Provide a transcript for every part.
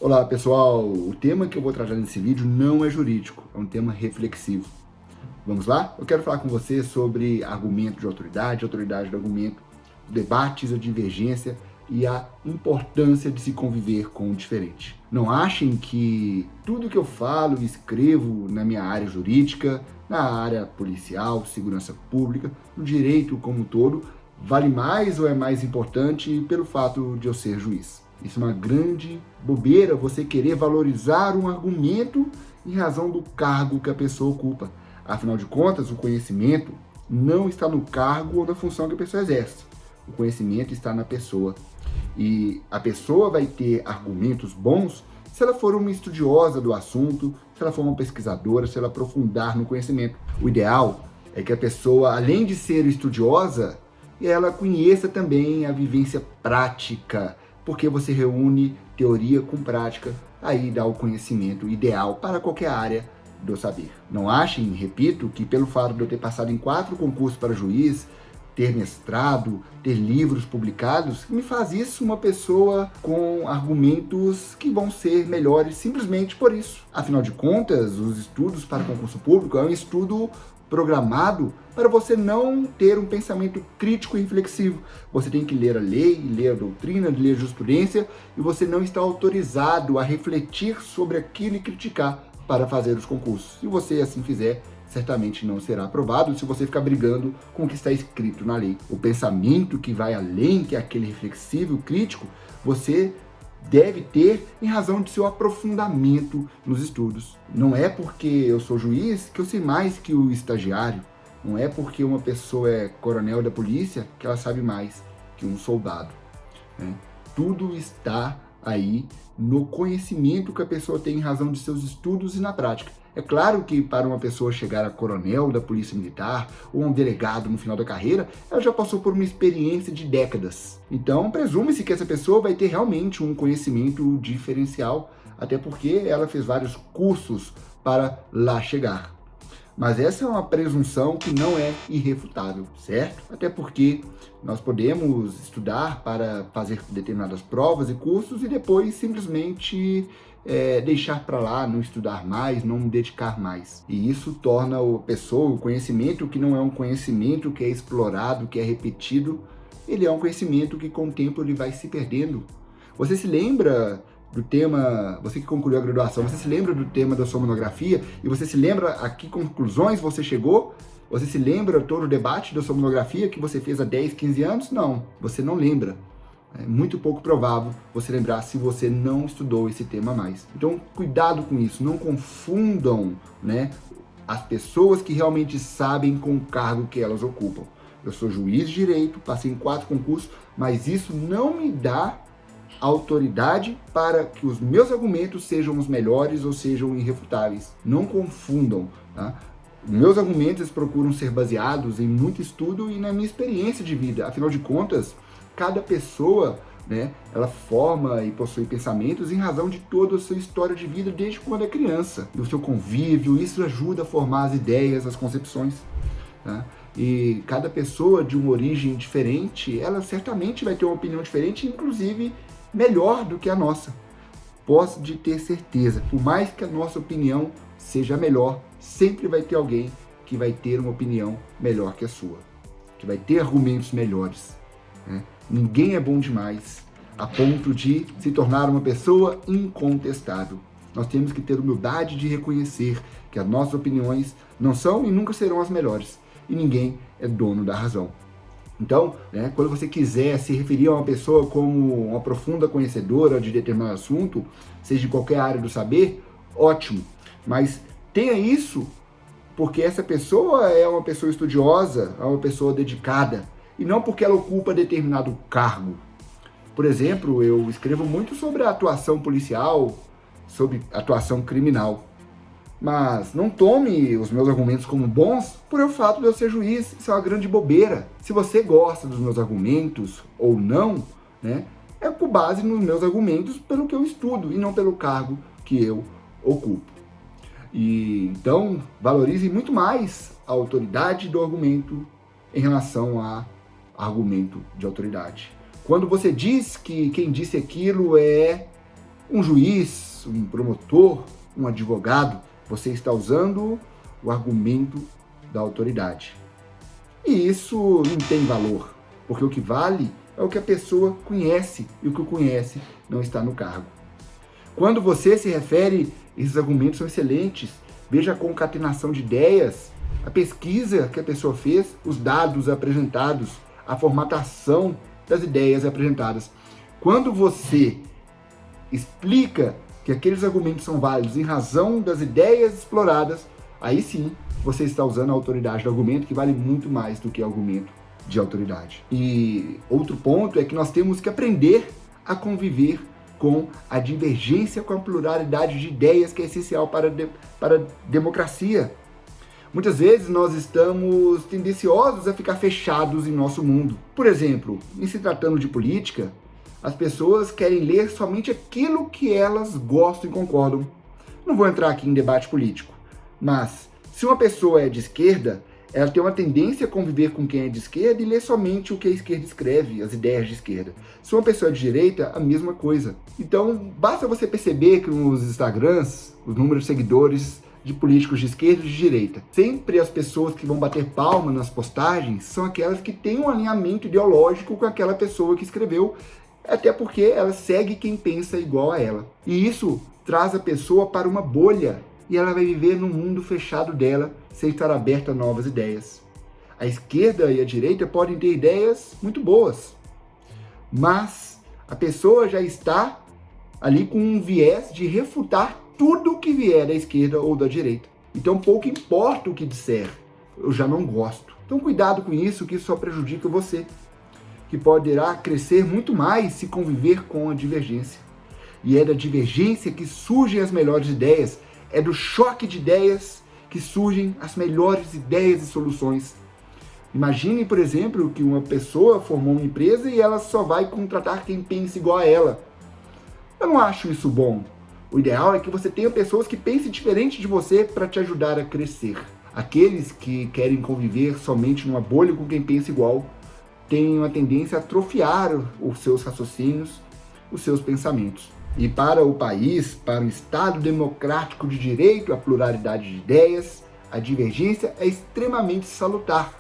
Olá pessoal, o tema que eu vou tratar nesse vídeo não é jurídico, é um tema reflexivo. Vamos lá? Eu quero falar com você sobre argumento de autoridade do argumento, debates, a divergência e a importância de se conviver com o diferente. Não achem que tudo que eu falo e escrevo na minha área jurídica, na área policial, segurança pública, no direito como um todo, vale mais ou é mais importante pelo fato de eu ser juiz. Isso é uma grande bobeira, você querer valorizar um argumento em razão do cargo que a pessoa ocupa. Afinal de contas, o conhecimento não está no cargo ou na função que a pessoa exerce. O conhecimento está na pessoa. E a pessoa vai ter argumentos bons se ela for uma estudiosa do assunto, se ela for uma pesquisadora, se ela aprofundar no conhecimento. O ideal é que a pessoa, além de ser estudiosa, ela conheça também a vivência prática, porque você reúne teoria com prática, aí dá o conhecimento ideal para qualquer área do saber. Não achem, repito, que pelo fato de eu ter passado em 4 concursos para juiz, ter mestrado, ter livros publicados, me faz isso uma pessoa com argumentos que vão ser melhores simplesmente por isso. Afinal de contas, os estudos para concurso público é um estudo programado para você não ter um pensamento crítico e reflexivo. Você tem que ler a lei, ler a doutrina, ler a jurisprudência, e você não está autorizado a refletir sobre aquilo e criticar para fazer os concursos. Se você assim fizer, certamente não será aprovado se você ficar brigando com o que está escrito na lei. O pensamento que vai além, que é aquele reflexivo, crítico, você deve ter em razão de seu aprofundamento nos estudos. Não é porque eu sou juiz que eu sei mais que o estagiário. Não é porque uma pessoa é coronel da polícia que ela sabe mais que um soldado, né? Tudo está aí no conhecimento que a pessoa tem em razão de seus estudos e na prática. É claro que para uma pessoa chegar a coronel da Polícia Militar ou um delegado no final da carreira, ela já passou por uma experiência de décadas. Então, presume-se que essa pessoa vai ter realmente um conhecimento diferencial, até porque ela fez vários cursos para lá chegar. Mas essa é uma presunção que não é irrefutável, certo? Até porque nós podemos estudar para fazer determinadas provas e cursos e depois simplesmente deixar para lá, não estudar mais, não me dedicar mais. E isso torna a pessoa, o conhecimento que não é um conhecimento que é explorado, que é repetido, ele é um conhecimento que com o tempo ele vai se perdendo. Você se lembra do tema, você que concluiu a graduação, você se lembra do tema da sua monografia e você se lembra a que conclusões você chegou? Você se lembra todo o debate da sua monografia que você fez há 10, 15 anos? Não, você não lembra. É muito pouco provável você lembrar se você não estudou esse tema mais. Então, cuidado com isso, não confundam, né, as pessoas que realmente sabem com o cargo que elas ocupam. Eu sou juiz de direito, passei em 4 concursos, mas isso não me dá autoridade para que os meus argumentos sejam os melhores ou sejam irrefutáveis. Não confundam, tá? Meus argumentos procuram ser baseados em muito estudo e na minha experiência de vida. Afinal de contas, cada pessoa, né, ela forma e possui pensamentos em razão de toda a sua história de vida desde quando é criança. Do seu convívio, isso ajuda a formar as ideias, as concepções, tá? E cada pessoa de uma origem diferente, ela certamente vai ter uma opinião diferente, inclusive melhor do que a nossa. Posso de ter certeza, por mais que a nossa opinião seja melhor, sempre vai ter alguém que vai ter uma opinião melhor que a sua, que vai ter argumentos melhores, né? Ninguém é bom demais a ponto de se tornar uma pessoa incontestável. Nós temos que ter humildade de reconhecer que as nossas opiniões não são e nunca serão as melhores, e ninguém é dono da razão. Então, né, quando você quiser se referir a uma pessoa como uma profunda conhecedora de determinado assunto, seja de qualquer área do saber, ótimo. Mas tenha isso porque essa pessoa é uma pessoa estudiosa, é uma pessoa dedicada, e não porque ela ocupa determinado cargo. Por exemplo, eu escrevo muito sobre a atuação policial, sobre atuação criminal. Mas não tome os meus argumentos como bons por o fato de eu ser juiz. Isso é uma grande bobeira. Se você gosta dos meus argumentos ou não, né, é com base nos meus argumentos pelo que eu estudo e não pelo cargo que eu ocupo. E então valorize muito mais a autoridade do argumento em relação a argumento de autoridade. Quando você diz que quem disse aquilo é um juiz, um promotor, um advogado, você está usando o argumento da autoridade. E isso não tem valor, porque o que vale é o que a pessoa conhece, e o que conhece não está no cargo. Quando você se refere, esses argumentos são excelentes. Veja a concatenação de ideias, a pesquisa que a pessoa fez, os dados apresentados, a formatação das ideias apresentadas. Quando você explica que aqueles argumentos são válidos em razão das ideias exploradas, aí sim você está usando a autoridade do argumento, que vale muito mais do que argumento de autoridade. E outro ponto é que nós temos que aprender a conviver com a divergência, com a pluralidade de ideias, que é essencial para a democracia. Muitas vezes nós estamos tendenciosos a ficar fechados em nosso mundo. Por exemplo, em se tratando de política, as pessoas querem ler somente aquilo que elas gostam e concordam. Não vou entrar aqui em debate político, mas se uma pessoa é de esquerda, ela tem uma tendência a conviver com quem é de esquerda e ler somente o que a esquerda escreve, as ideias de esquerda. Se uma pessoa é de direita, a mesma coisa. Então, basta você perceber que nos Instagrams, os números de seguidores de políticos de esquerda e de direita, sempre as pessoas que vão bater palma nas postagens são aquelas que têm um alinhamento ideológico com aquela pessoa que escreveu, até porque ela segue quem pensa igual a ela. E isso traz a pessoa para uma bolha, e ela vai viver no mundo fechado dela, sem estar aberta a novas ideias. A esquerda e a direita podem ter ideias muito boas, mas a pessoa já está ali com um viés de refutar tudo que vier da esquerda ou da direita. Então pouco importa o que disser, eu já não gosto. Então cuidado com isso, que isso só prejudica você, que poderá crescer muito mais se conviver com a divergência. E é da divergência que surgem as melhores ideias, é do choque de ideias que surgem as melhores ideias e soluções. Imagine, por exemplo, que uma pessoa formou uma empresa e ela só vai contratar quem pensa igual a ela. Eu não acho isso bom. O ideal é que você tenha pessoas que pensem diferente de você para te ajudar a crescer. Aqueles que querem conviver somente numa bolha com quem pensa igual têm uma tendência a atrofiar os seus raciocínios, os seus pensamentos. E para o país, para um Estado democrático de direito, a pluralidade de ideias, a divergência é extremamente salutar.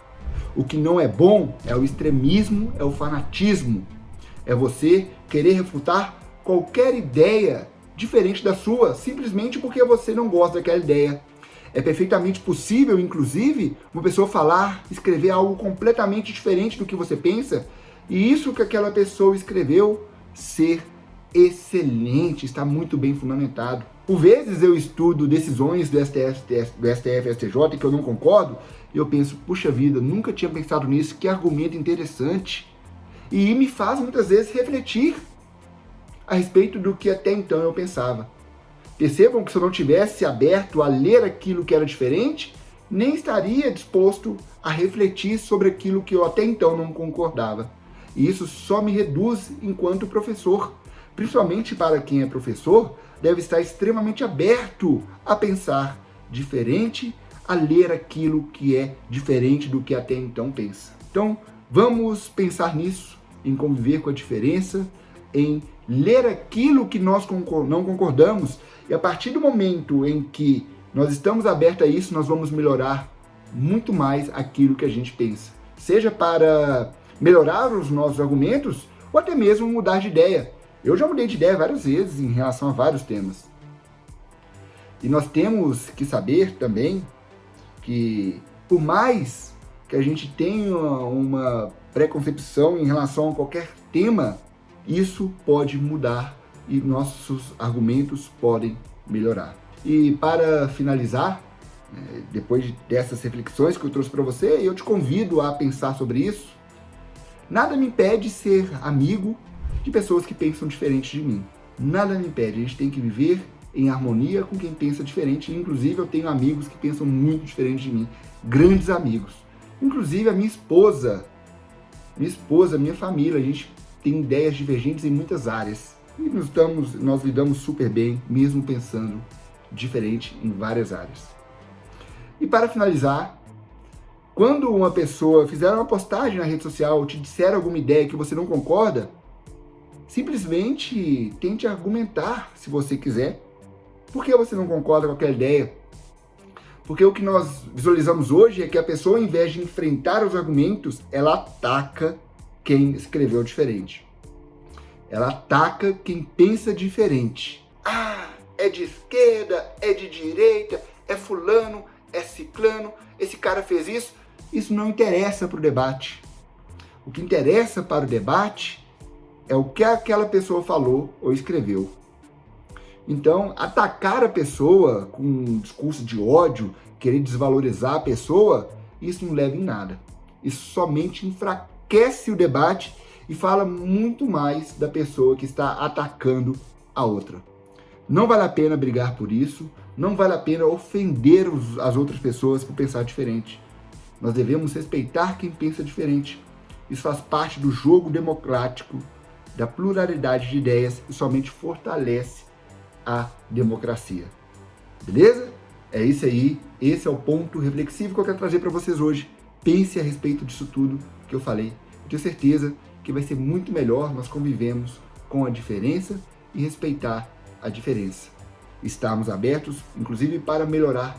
O que não é bom é o extremismo, é o fanatismo. É você querer refutar qualquer ideia diferente da sua, simplesmente porque você não gosta daquela ideia. É perfeitamente possível, inclusive, uma pessoa falar, escrever algo completamente diferente do que você pensa, e isso que aquela pessoa escreveu ser excelente, está muito bem fundamentado. Por vezes eu estudo decisões do STF e STJ que eu não concordo, e eu penso, puxa vida, nunca tinha pensado nisso, que argumento interessante. E me faz muitas vezes refletir a respeito do que até então eu pensava. Percebam que se eu não tivesse aberto a ler aquilo que era diferente, nem estaria disposto a refletir sobre aquilo que eu até então não concordava. E isso só me reduz enquanto professor. Principalmente para quem é professor, deve estar extremamente aberto a pensar diferente, a ler aquilo que é diferente do que até então pensa. Então, vamos pensar nisso, em conviver com a diferença, em ler aquilo que nós não concordamos, e a partir do momento em que nós estamos abertos a isso, nós vamos melhorar muito mais aquilo que a gente pensa. Seja para melhorar os nossos argumentos, ou até mesmo mudar de ideia. Eu já mudei de ideia várias vezes em relação a vários temas. E nós temos que saber também que, por mais que a gente tenha uma preconcepção em relação a qualquer tema, isso pode mudar e nossos argumentos podem melhorar. E para finalizar, depois dessas reflexões que eu trouxe para você, eu te convido a pensar sobre isso. Nada me impede de ser amigo de pessoas que pensam diferente de mim. Nada me impede, a gente tem que viver em harmonia com quem pensa diferente. Inclusive eu tenho amigos que pensam muito diferente de mim, grandes amigos. Inclusive a minha esposa, minha família, a gente tem ideias divergentes em muitas áreas. E nós lidamos super bem, mesmo pensando diferente em várias áreas. E para finalizar, quando uma pessoa fizer uma postagem na rede social ou te disser alguma ideia que você não concorda, Simplesmente tente argumentar, se você quiser, por que você não concorda com aquela ideia. Porque o que nós visualizamos hoje é que a pessoa, ao invés de enfrentar os argumentos, ela ataca quem escreveu diferente. Ela ataca quem pensa diferente. Ah, é de esquerda, é de direita, é fulano, é ciclano, esse cara fez isso. Isso não interessa para o debate. O que interessa para o debate é o que aquela pessoa falou ou escreveu. Então, atacar a pessoa com um discurso de ódio, querer desvalorizar a pessoa, isso não leva em nada. Isso somente enfraquece o debate e fala muito mais da pessoa que está atacando a outra. Não vale a pena brigar por isso, não vale a pena ofender as outras pessoas por pensar diferente. Nós devemos respeitar quem pensa diferente. Isso faz parte do jogo democrático, da pluralidade de ideias e somente fortalece a democracia. Beleza? É isso aí. Esse é o ponto reflexivo que eu quero trazer para vocês hoje. Pense a respeito disso tudo que eu falei. Eu tenho certeza que vai ser muito melhor nós convivemos com a diferença e respeitar a diferença. Estarmos abertos, inclusive, para melhorar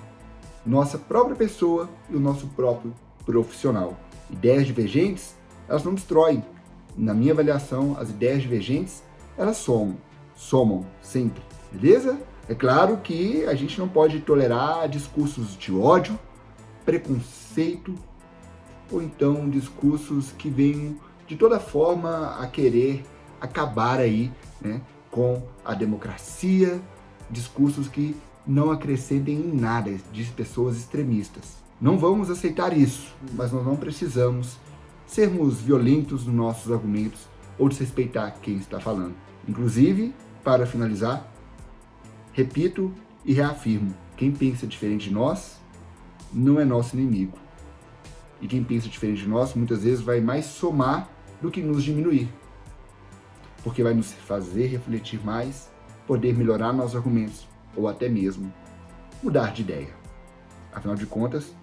nossa própria pessoa e o nosso próprio profissional. Ideias divergentes, elas não destroem. Na minha avaliação, as ideias divergentes, elas somam sempre, beleza? É claro que a gente não pode tolerar discursos de ódio, preconceito, ou então discursos que venham de toda forma a querer acabar aí, né, com a democracia, discursos que não acrescentem em nada, de pessoas extremistas. Não vamos aceitar isso, mas nós não precisamos sermos violentos nos nossos argumentos ou desrespeitar quem está falando. Inclusive, para finalizar, repito e reafirmo, quem pensa diferente de nós não é nosso inimigo. E quem pensa diferente de nós muitas vezes vai mais somar do que nos diminuir. Porque vai nos fazer refletir mais, poder melhorar nossos argumentos ou até mesmo mudar de ideia. Afinal de contas,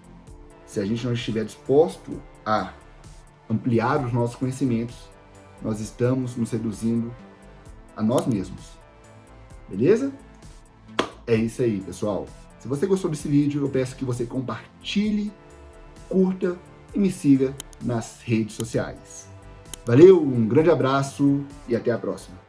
se a gente não estiver disposto a ampliar os nossos conhecimentos, nós estamos nos reduzindo a nós mesmos. Beleza? É isso aí, pessoal. Se você gostou desse vídeo, eu peço que você compartilhe, curta e me siga nas redes sociais. Valeu, um grande abraço e até a próxima.